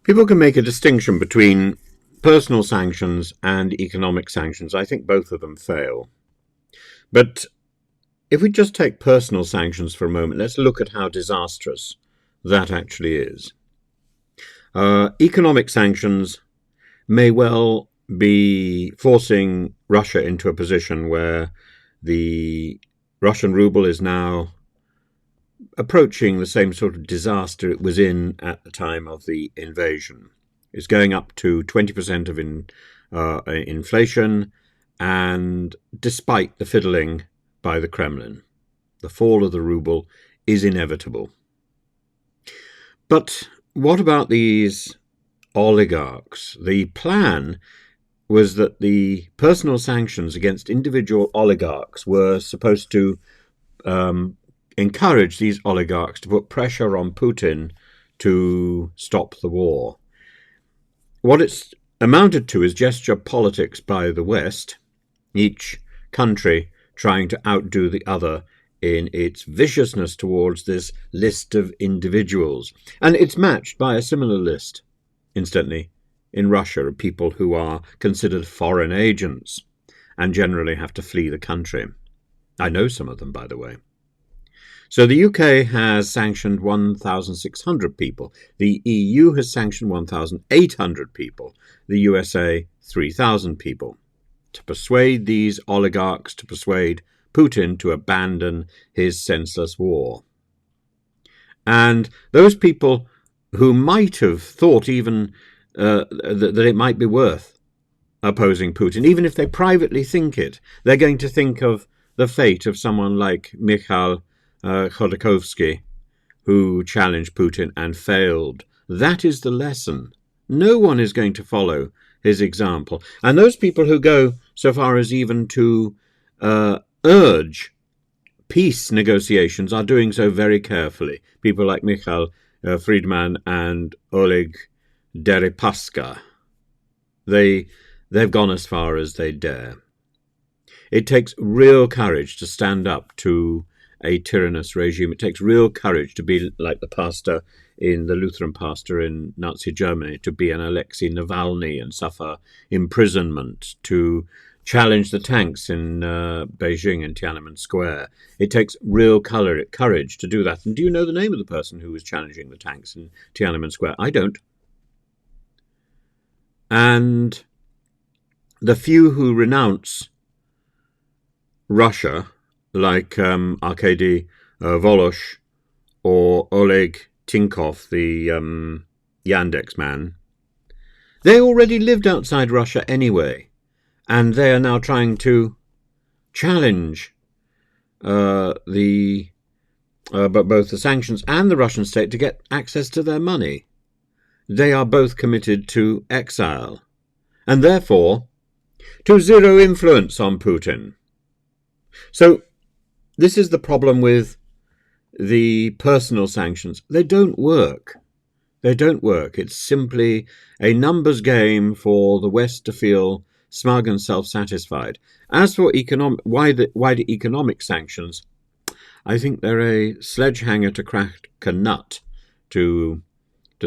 People can make a distinction between personal sanctions and economic sanctions. I think both of them fail. But if we just take personal sanctions for a moment, let's look at how disastrous that actually is. Economic sanctions may well be forcing Russia into a position where the Russian ruble is now approaching the same sort of disaster it was in at the time of the invasion. It's going up to 20% of inflation, and despite the fiddling by the Kremlin, the fall of the ruble is inevitable. But what about these oligarchs? The plan was that the personal sanctions against individual oligarchs were supposed to encourage these oligarchs to put pressure on Putin to stop the war. What it's amounted to is gesture politics by the West, each country trying to outdo the other in its viciousness towards this list of individuals. And it's matched by a similar list, incidentally, in Russia, of people who are considered foreign agents and generally have to flee the country. I know some of them, by the way. So the UK has sanctioned 1,600 people. The EU has sanctioned 1,800 people. The USA, 3,000 people. To persuade these oligarchs, to persuade Putin to abandon his senseless war. And those people who might have thought even that it might be worth opposing Putin, even if they privately think it, they're going to think of the fate of someone like Mikhail Khodorkovsky, who challenged Putin and failed. That is the lesson. No one is going to follow his example. And those people who go so far as even to urge peace negotiations are doing so very carefully. People like Mikhail Friedman and Oleg Deripaska. They've gone as far as they dare. It takes real courage to stand up to a tyrannous regime. It takes real courage to be like the Lutheran pastor in Nazi Germany, to be an Alexei Navalny and suffer imprisonment, to challenge the tanks in Beijing and Tiananmen Square. It takes real courage to do that. And do you know the name of the person who was challenging the tanks in Tiananmen Square? I don't. And the few who renounce Russia, like Arkady Volosh or Oleg Tinkov, the Yandex man, they already lived outside Russia anyway, and they are now trying to challenge both the sanctions and the Russian state to get access to their money. They are both committed to exile, and therefore to zero influence on Putin. So this is the problem with the personal sanctions. They don't work. They don't work. It's simply a numbers game for the West to feel smug and self-satisfied. As for wider economic sanctions, I think they're a sledgehammer to crack a nut. To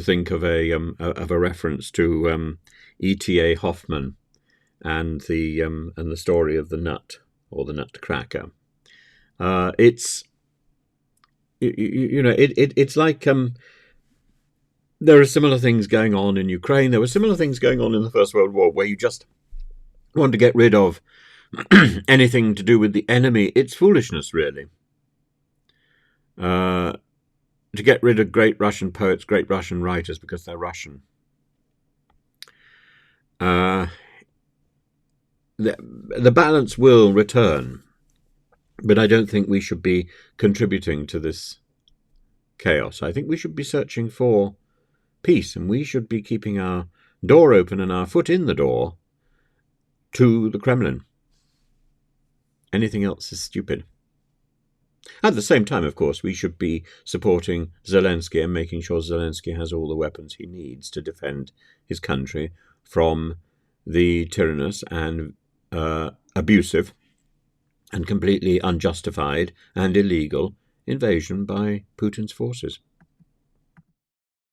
think of a reference to E.T.A. Hoffman and the story of the nut, or the nutcracker. It's like there are similar things going on in Ukraine. There were similar things going on in the First World War, where you just want to get rid of anything to do with the enemy. It's foolishness, really. To get rid of great Russian poets, great Russian writers, because they're Russian. The balance will return, but I don't think we should be contributing to this chaos. I think we should be searching for peace, and we should be keeping our door open and our foot in the door to the Kremlin. Anything else is stupid. At the same time, of course, we should be supporting Zelensky and making sure Zelensky has all the weapons he needs to defend his country from the tyrannous and abusive and completely unjustified and illegal invasion by Putin's forces.